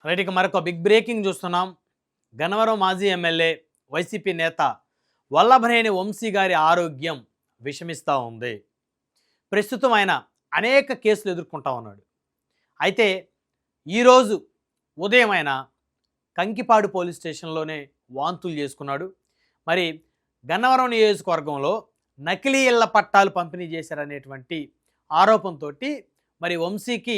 Right, ఇక మరొక big breaking చూస్తున్నాం. గన్నవరం మాజీ ఎమ్మెల్యే వైసీపీ నేత వల్లభనేని వంశీ గారి ఆరోగ్యం విషమిస్తూ ఉంది. ప్రస్తుతం ఆయన అనేక కేసులు ఎదుర్కొంటా ఉన్నాడు. అయితే ఈరోజు ఉదయం ఆయన కంకిపాడు పోలీస్ స్టేషన్లోనే వాంతులు చేసుకున్నాడు. మరి గన్నవరం నియోజకవర్గంలో నకిలీ ఇళ్ల పట్టాలు పంపిణీ చేశారనేటువంటి ఆరోపణతో మరి వంశీకి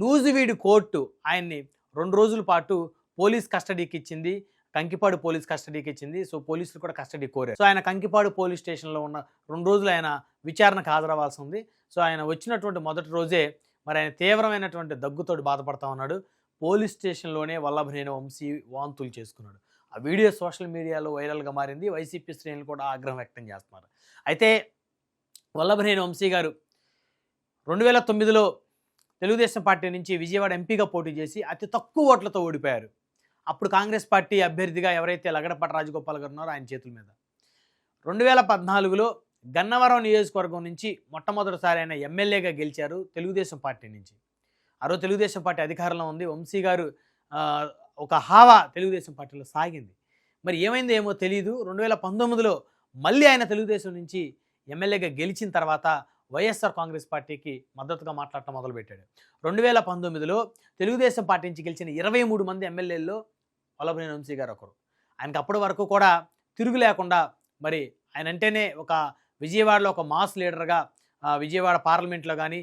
నూజివీడు కోర్టు ఆయన్ని 2 రోజుల పాటు పోలీస్ కస్టడీకి ఇచ్చింది. కంకిపాడు పోలీస్ కస్టడీకి ఇచ్చింది. సో పోలీసులు కూడా కస్టడీ కోరారు. సో ఆయన కంకిపాడు పోలీస్ స్టేషన్లో ఉన్న 2 రోజులు ఆయన విచారణకు హాజరవ్వాల్సి ఉంది. సో ఆయన వచ్చినటువంటి మొదటి రోజే మరి ఆయన తీవ్రమైనటువంటి దగ్గుతోటి బాధపడతా ఉన్నాడు. పోలీస్ స్టేషన్లోనే వల్లభనేని వంశీ వాంతులు చేసుకున్నాడు. ఆ వీడియో సోషల్ మీడియాలో వైరల్గా మారింది. వైసీపీ శ్రేణులు కూడా ఆగ్రహం వ్యక్తం చేస్తున్నారు. అయితే వల్లభనేని వంశీ గారు 2009లో తెలుగుదేశం పార్టీ నుంచి విజయవాడ ఎంపీగా పోటీ చేసి అతి తక్కువ ఓట్లతో ఓడిపోయారు. అప్పుడు కాంగ్రెస్ పార్టీ అభ్యర్థిగా ఎవరైతే లగడపాటి రాజగోపాల్ గారు ఉన్నారో ఆయన చేతుల మీద. 2014లో గన్నవరం నియోజకవర్గం నుంచి మొట్టమొదటిసారి ఆయన ఎమ్మెల్యేగా గెలిచారు తెలుగుదేశం పార్టీ నుంచి. ఆ రోజు తెలుగుదేశం పార్టీ అధికారంలో ఉంది. వంశీ గారు ఒక హావా తెలుగుదేశం పార్టీలో సాగింది. మరి ఏమైందో ఏమో తెలియదు. 2019లో మళ్ళీ ఆయన తెలుగుదేశం నుంచి ఎమ్మెల్యేగా గెలిచిన తర్వాత వైఎస్ఆర్ కాంగ్రెస్ పార్టీకి మద్దతుగా మాట్లాడటం మొదలుపెట్టాడు. 2019లో తెలుగుదేశం పార్టీ నుంచి గెలిచిన 23 మంది ఎమ్మెల్యేల్లో వల్లభనేని వంశీ గారు ఒకరు. ఆయనకు అప్పటి వరకు కూడా తిరుగు లేకుండా మరి ఆయన అంటేనే ఒక విజయవాడలో ఒక మాస్ లీడర్గా, విజయవాడ పార్లమెంట్లో కానీ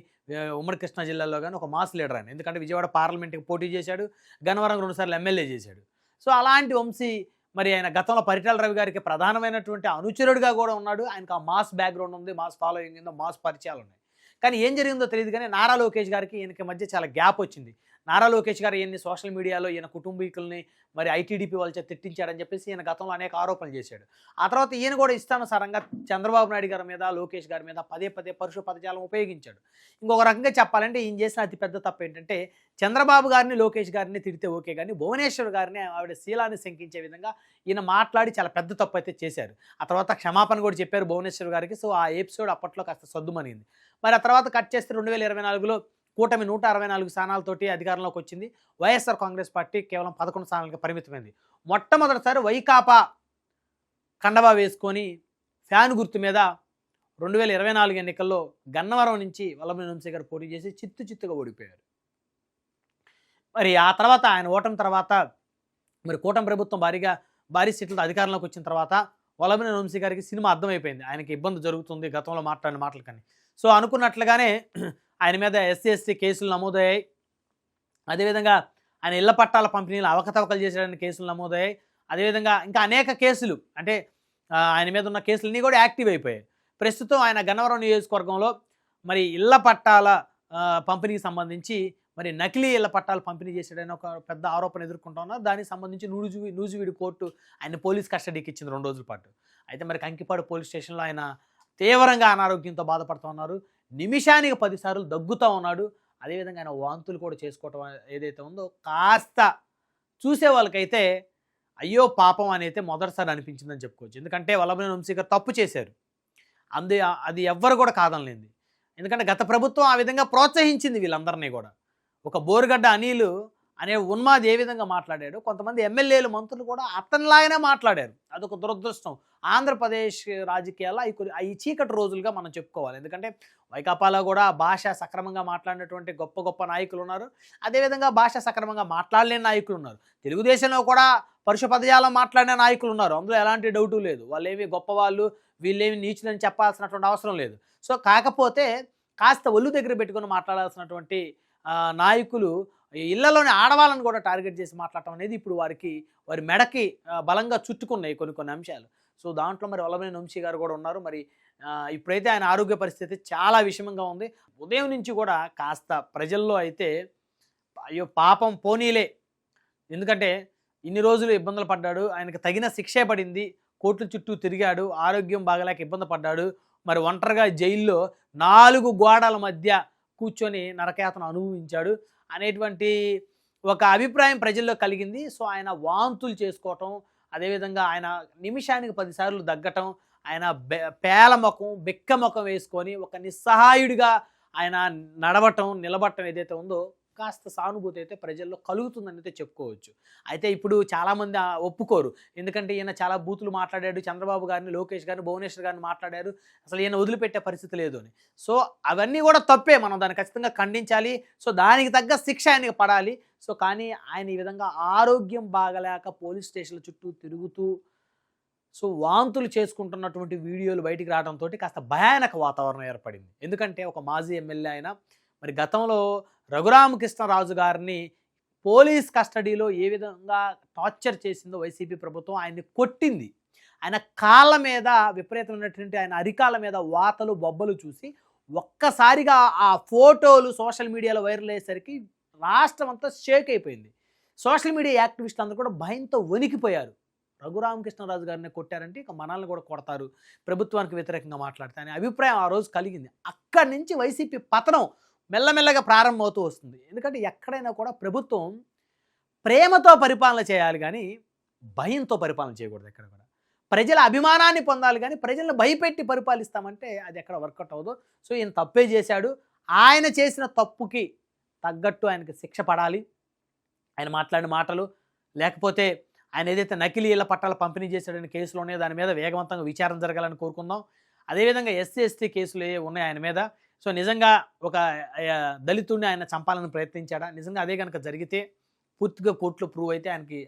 ఉమ్మడి కృష్ణా జిల్లాలో కానీ ఒక మాస్ లీడర్ ఆయన. ఎందుకంటే విజయవాడ పార్లమెంట్కి పోటీ చేశాడు, గన్నవరం 2 సార్లు ఎమ్మెల్యే చేశాడు. సో అలాంటి వంశీ మరి ఆయన గతంలో పరిటాల రవి గారికి ప్రధానమైనటువంటి అనుచరుడిగా కూడా ఉన్నాడు. ఆయనకు ఆ మాస్ బ్యాక్గ్రౌండ్ ఉంది, మాస్ ఫాలోయింగ్ ఉంది, మాస్ పరిచయాలు ఉన్నాయి. కానీ ఏం జరిగిందో తెలియదు. కానీ నారా లోకేష్ గారికి ఈయనకి మధ్య చాలా గ్యాప్ వచ్చింది. నారా లోకేష్ గారు ఈయన్ని సోషల్ మీడియాలో ఈయన కుటుంబీకుల్ని మరి ఐటీడీపీ వాళ్ళ చేత తిట్టించాడని చెప్పేసి ఈయన గతంలో అనేక ఆరోపణలు చేశాడు. ఆ తర్వాత ఈయన కూడా ఇష్టానుసారంగా చంద్రబాబు నాయుడు గారి మీద, లోకేష్ గారి మీద పదే పరుష పదజాలం ఉపయోగించాడు. ఇంకొక రకంగా చెప్పాలంటే ఈయన చేసిన అతిపెద్ద తప్పు ఏంటంటే చంద్రబాబు గారిని, లోకేష్ గారిని తిడితే ఓకే, కానీ భువనేశ్వర్ గారిని, ఆవిడ శీలాన్ని శంకించే విధంగా ఈయన మాట్లాడి చాలా పెద్ద తప్పు అయితే చేశారు. ఆ తర్వాత క్షమాపణ కూడా చెప్పారు భువనేశ్వర్ గారికి. సో ఆ ఎపిసోడ్ అప్పట్లో కాస్త సద్దుమనింది. మరి ఆ తర్వాత కట్ చేస్తే 2024లో కూటమి 164 స్థానాలతోటి అధికారంలోకి వచ్చింది. వైఎస్ఆర్ కాంగ్రెస్ పార్టీ కేవలం 11 స్థానాలకు పరిమితమైంది. మొట్టమొదటిసారి వైకాపా కండవా వేసుకొని ఫ్యాన్ గుర్తు మీద 2024 ఎన్నికల్లో గన్నవరం నుంచి వల్లభనేని వంశీ గారు పోటీ చేసి చిత్తుగా ఓడిపోయారు. మరి ఆ తర్వాత ఆయన ఓటమి తర్వాత మరి కూటమి ప్రభుత్వం భారీ సీట్లతో అధికారంలోకి వచ్చిన తర్వాత వల్లభనేని వంశీ గారికి సినిమా అర్థమైపోయింది. ఆయనకి ఇబ్బంది జరుగుతుంది గతంలో మాట్లాడిన మాటలు. కానీ సో అనుకున్నట్లుగానే ఆయన మీద ఎస్సీ కేసులు నమోదయ్యాయి. అదేవిధంగా ఆయన ఇళ్ల పట్టాల పంపిణీలు అవకతవకలు చేసేయడానికి కేసులు నమోదయ్యాయి. అదేవిధంగా ఇంకా అనేక కేసులు, అంటే ఆయన మీద ఉన్న కేసులన్నీ కూడా యాక్టివ్ అయిపోయాయి. ప్రస్తుతం ఆయన గన్నవరం నియోజకవర్గంలో మరి ఇళ్ల పట్టాల పంపిణీకి సంబంధించి మరి నకిలీ ఇళ్ల పట్టాలు పంపిణీ చేసాడని ఒక పెద్ద ఆరోపణ ఎదుర్కొంటా ఉన్నారు. దానికి సంబంధించి నూజివీడు కోర్టు ఆయన పోలీస్ కస్టడీకి ఇచ్చింది 2 రోజుల పాటు. అయితే మరి కంకిపాడు పోలీస్ స్టేషన్లో ఆయన తీవ్రంగా అనారోగ్యంతో బాధపడుతూ ఉన్నారు. నిమిషానికి 10 సార్లు దగ్గుతూ ఉన్నాడు. అదేవిధంగా ఆయన వాంతులు కూడా చేసుకోవటం ఏదైతే ఉందో కాస్త చూసే వాళ్ళకైతే అయ్యో పాపం అని అయితే మొదటిసారి అనిపించిందని చెప్పుకోవచ్చు. ఎందుకంటే వల్లభనేని వంశీ గారు తప్పు చేశారు, అది ఎవ్వరు కూడా కాదనలేంది. ఎందుకంటే గత ప్రభుత్వం ఆ విధంగా ప్రోత్సహించింది వీళ్ళందరినీ కూడా. ఒక బోరుగడ్డ అనిల్ అనే ఉన్మాది ఏ విధంగా మాట్లాడాడు, కొంతమంది ఎమ్మెల్యేలు, మంత్రులు కూడా అతనిలాగానే మాట్లాడారు. అదొక దురదృష్టం. ఆంధ్రప్రదేశ్ రాజకీయాల్లో ఈ చీకటి రోజులుగా మనం చెప్పుకోవాలి. ఎందుకంటే వైకాపాలో కూడా భాష సక్రమంగా మాట్లాడినటువంటి గొప్ప నాయకులు ఉన్నారు. అదేవిధంగా భాష సక్రమంగా మాట్లాడలేని నాయకులు ఉన్నారు. తెలుగుదేశంలో కూడా పరుష పదజాలం మాట్లాడిన నాయకులు ఉన్నారు. అందులో ఎలాంటి డౌటు లేదు. వాళ్ళేమి గొప్పవాళ్ళు, వీళ్ళేమి నీచులని చెప్పాల్సినటువంటి అవసరం లేదు. సో కాకపోతే కాస్త ఒళ్ళు దగ్గర పెట్టుకొని మాట్లాడాల్సినటువంటి నాయకులు ఇళ్లలోని ఆడవాళ్ళని కూడా టార్గెట్ చేసి మాట్లాడటం అనేది ఇప్పుడు వారి మెడకి బలంగా చుట్టుకున్నాయి కొన్ని అంశాలు. సో దాంట్లో మరి వల్లభనేని వంశీ గారు కూడా ఉన్నారు. మరి ఇప్పుడైతే ఆయన ఆరోగ్య పరిస్థితి చాలా విషమంగా ఉంది. ఉదయం నుంచి కూడా కాస్త ప్రజల్లో అయితే అయ్యో పాపం పోనీలే, ఎందుకంటే ఇన్ని రోజులు ఇబ్బందులు పడ్డాడు, ఆయనకు తగిన శిక్షే పడింది, కోర్టుల చుట్టూ తిరిగాడు, ఆరోగ్యం బాగలేక ఇబ్బంది పడ్డాడు, మరి ఒంటరిగా జైల్లో 4 గోడల మధ్య కూర్చొని నరకయాతన అనుభవించాడు అనేటువంటి ఒక అభిప్రాయం ప్రజల్లో కలిగింది. సో ఆయన వాంతులు చేసుకోవటం, అదేవిధంగా ఆయన నిమిషానికి 10 సార్లు దగ్గటం, ఆయన పేల ముఖం, బిక్క ముఖం వేసుకొని ఒక నిస్సహాయుడిగా ఆయన నిలబడటం ఏదైతే ఉందో కాస్త సానుభూతి అయితే ప్రజల్లో కలుగుతుందని అయితే చెప్పుకోవచ్చు. అయితే ఇప్పుడు చాలామంది ఒప్పుకోరు. ఎందుకంటే ఈయన చాలా బూతులు మాట్లాడాడు. చంద్రబాబు గారిని, లోకేష్ గారిని, భువనేశ్వర్ గారిని మాట్లాడారు. అసలు ఈయన వదిలిపెట్టే పరిస్థితి లేదు అని. సో అవన్నీ కూడా తప్పే. మనం దాన్ని ఖచ్చితంగా ఖండించాలి. సో దానికి తగ్గ శిక్ష ఆయనకి పడాలి. సో కానీ ఆయన ఈ విధంగా ఆరోగ్యం బాగలేక పోలీస్ స్టేషన్ల చుట్టూ తిరుగుతూ సో వాంతులు చేసుకుంటున్నటువంటి వీడియోలు బయటికి రావడంతో కాస్త భయానక వాతావరణం ఏర్పడింది. ఎందుకంటే ఒక మాజీ ఎమ్మెల్యే ఆయన మరి గతంలో రఘురామకృష్ణరాజు గారిని పోలీస్ కస్టడీలో ఏ విధంగా టార్చర్ చేసిందో వైసీపీ ప్రభుత్వం, ఆయన్ని కొట్టింది. ఆయన కాళ్ళ మీద విపరీతమైనటువంటి ఆయన అరికాళ్ళ మీద వాతలు బొబ్బలు చూసి ఒక్కసారిగా ఆ ఫోటోలు సోషల్ మీడియాలో వైరల్ అయ్యేసరికి రాష్ట్రం అంతా షేక్ అయిపోయింది. సోషల్ మీడియా యాక్టివిస్టులు అందరూ కూడా భయంతో వణికిపోయారు. రఘురామకృష్ణరాజు గారిని కొట్టారంటే ఇక మనల్ని కూడా కొడతారు, ప్రభుత్వానికి వ్యతిరేకంగా మాట్లాడతారు అనే అభిప్రాయం ఆ రోజు కలిగింది. అక్కడి నుంచి వైసీపీ పతనం మెల్లమెల్లగా ప్రారంభమవుతూ వస్తుంది. ఎందుకంటే ఎక్కడైనా కూడా ప్రభుత్వం ప్రేమతో పరిపాలన చేయాలి కానీ భయంతో పరిపాలన చేయకూడదు. ఎక్కడ కూడా ప్రజల అభిమానాన్ని పొందాలి కానీ ప్రజలను భయపెట్టి పరిపాలిస్తామంటే అది ఎక్కడ వర్కౌట్ అవ్వదు. సో ఈయన తప్పే చేశాడు. ఆయన చేసిన తప్పుకి తగ్గట్టు ఆయనకి శిక్ష పడాలి. ఆయన మాట్లాడిన మాటలు, లేకపోతే ఆయన ఏదైతే నకిలీ ఇళ్ల పట్టాల పంపిణీ చేశాడని కేసులు ఉన్నాయో దాని మీద వేగవంతంగా విచారణ జరగాలని కోరుకుందాం. అదేవిధంగా ఎస్సీ ఎస్టీ కేసులు ఏ ఉన్నాయి ఆయన మీద, సో నిజంగా ఒక దళితుడిని ఆయన చంపాలని ప్రయత్నించాడా, నిజంగా అదే కనుక జరిగితే పూర్తిగా కోర్టులో ప్రూవ్ అయితే ఆయనకి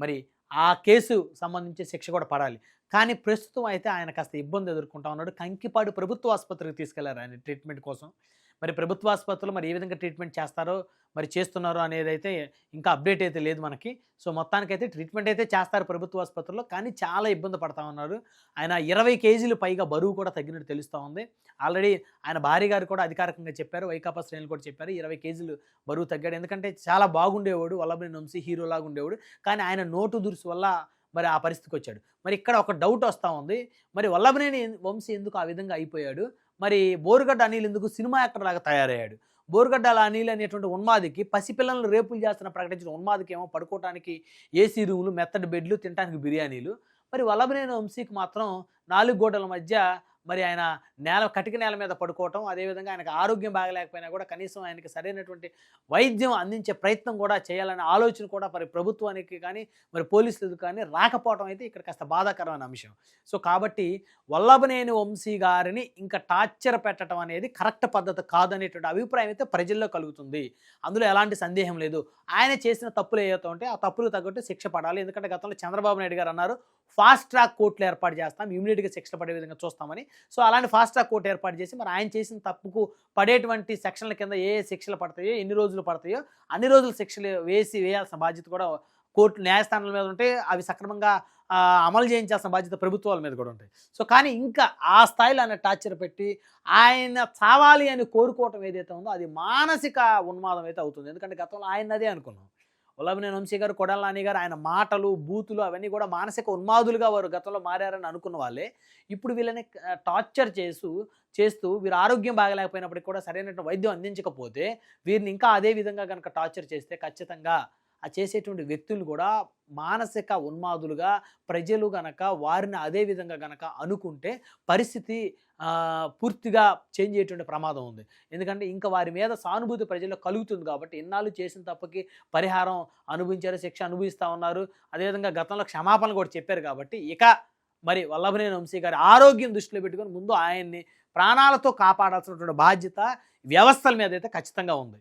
మరి ఆ కేసు సంబంధించి శిక్ష కూడా పడాలి. కానీ ప్రస్తుతం అయితే ఆయన కాస్త ఇబ్బంది ఎదుర్కొంటా ఉన్నాడు. కంకిపాడు ప్రభుత్వ ఆసుపత్రికి తీసుకెళ్లారు ఆయన ట్రీట్మెంట్ కోసం. మరి ప్రభుత్వ ఆసుపత్రిలో మరి ఏ విధంగా ట్రీట్మెంట్ చేస్తారో మరి చేస్తున్నారో అనేది అయితే ఇంకా అప్డేట్ అయితే లేదు మనకి. సో మొత్తానికైతే ట్రీట్మెంట్ అయితే చేస్తారు ప్రభుత్వ ఆసుపత్రిలో, కానీ చాలా ఇబ్బంది పడతా ఉన్నారు. ఆయన 20 కేజీలు పైగా బరువు కూడా తగ్గినట్టు తెలుస్తూ ఉంది. ఆల్రెడీ ఆయన భార్య గారు కూడా అధికారికంగా చెప్పారు, వైకాపా శ్రేణులు కూడా చెప్పారు 20 కేజీలు బరువు తగ్గాడు. ఎందుకంటే చాలా బాగుండేవాడు, వల్లభనేని వంశీ హీరోలాగా ఉండేవాడు. కానీ ఆయన నోటు దురుసు వల్ల మరి ఆ పరిస్థితికి వచ్చాడు. మరి ఇక్కడ ఒక డౌట్ వస్తూ ఉంది, మరి వల్లభనేని వంశీ ఎందుకు ఆ విధంగా అయిపోయాడు, మరి బోరుగడ్డ అనిల్ ఎందుకు సినిమా యాక్టర్ లాగా తయారయ్యాడు? బోరుగడ్డ అనిల్ అనేటువంటి ఉన్మాదికి పసిపిల్లలను రేపులు చేస్తున్న ప్రకటించిన ఉన్మాదికి ఏమో పడుకోవడానికి ఏసీ రూములు, మెత్తడి బెడ్లు, తినడానికి బిర్యానీలు. మరి వల్లభనేని వంశీకి మాత్రం 4 గోడల మధ్య మరి ఆయన కటిక నేల మీద పడుకోవటం, అదేవిధంగా ఆయనకు ఆరోగ్యం బాగలేకపోయినా కూడా కనీసం ఆయనకి సరైనటువంటి వైద్యం అందించే ప్రయత్నం కూడా చేయాలనే ఆలోచన కూడా మరి ప్రభుత్వానికి కానీ మరి పోలీసులకు కానీ రాకపోవడం అయితే ఇక్కడ కాస్త బాధాకరమైన అంశం. సో కాబట్టి వల్లభనేని వంశీ గారిని ఇంకా టార్చర్ పెట్టడం అనేది కరెక్ట్ పద్ధతి కాదనేటువంటి అభిప్రాయం అయితే ప్రజల్లో కలుగుతుంది. అందులో ఎలాంటి సందేహం లేదు. ఆయన చేసిన తప్పులు ఏవైతే ఉంటే ఆ తప్పులు తగ్గట్టు శిక్ష పడాలి. ఎందుకంటే గతంలో చంద్రబాబు నాయుడు గారు అన్నారు ఫాస్ట్ ట్రాక్ కోర్టులు ఏర్పాటు చేస్తాం, ఇమీడియట్గా శిక్ష పడే విధంగా చూస్తామని. సో అలాంటి ఫాస్ట్ ట్రాక్ కోర్టు ఏర్పాటు చేసి మరి ఆయన చేసిన తప్పుకు పడేటువంటి సెక్షన్ల కింద ఏ శిక్షలు పడతాయో, ఎన్ని రోజులు పడతాయో అన్ని రోజులు శిక్షలు వేయాల్సిన బాధ్యత కూడా కోర్టు న్యాయస్థానాల మీద ఉంటే అవి సక్రమంగా అమలు చేయించాల్సిన బాధ్యత ప్రభుత్వాల మీద కూడా ఉంటాయి. సో కానీ ఇంకా ఆ స్థాయిలో ఆయన టార్చర్ పెట్టి ఆయన చావాలి అని కోరుకోవటం ఏదైతే ఉందో అది మానసిక ఉన్మాదం అయితే అవుతుంది. ఎందుకంటే గతంలో ఆయన అదే అనుకున్నాం, వల్లభనేని వంశీ గారు, కొడాలి నాని గారు, ఆయన మాటలు, బూతులు అవన్నీ కూడా మానసిక ఉన్మాదులుగా వారు గతంలో మారారని అనుకున్న వాళ్ళే ఇప్పుడు వీళ్ళని టార్చర్ చేస్తూ వీరు ఆరోగ్యం బాగలేకపోయినప్పటికీ కూడా సరైనటువంటి వైద్యం అందించకపోతే వీరిని ఇంకా అదే విధంగా కనుక టార్చర్ చేస్తే ఖచ్చితంగా ఆ చేసేటువంటి వ్యక్తులు కూడా మానసిక ఉన్మాదులుగా ప్రజలు గనక వారిని అదే విధంగా గనక అనుకుంటే పరిస్థితి పూర్తిగా చేంజ్ అయ్యేటువంటి ప్రమాదం ఉంది. ఎందుకంటే ఇంకా వారి మీద సానుభూతి ప్రజల్లో కలుగుతుంది కాబట్టి ఇన్నాళ్ళు చేసిన తప్పుకి పరిహారం అనుభవించారు, శిక్ష అనుభవిస్తూ ఉన్నారు. అదేవిధంగా గతంలో క్షమాపణలు కూడా చెప్పారు కాబట్టి ఇక మరి వల్లభనేని వంశీ గారి ఆరోగ్యం దృష్టిలో పెట్టుకొని ముందు ఆయన్ని ప్రాణాలతో కాపాడాల్సినటువంటి బాధ్యత వ్యవస్థల మీద అయితే ఖచ్చితంగా ఉంది.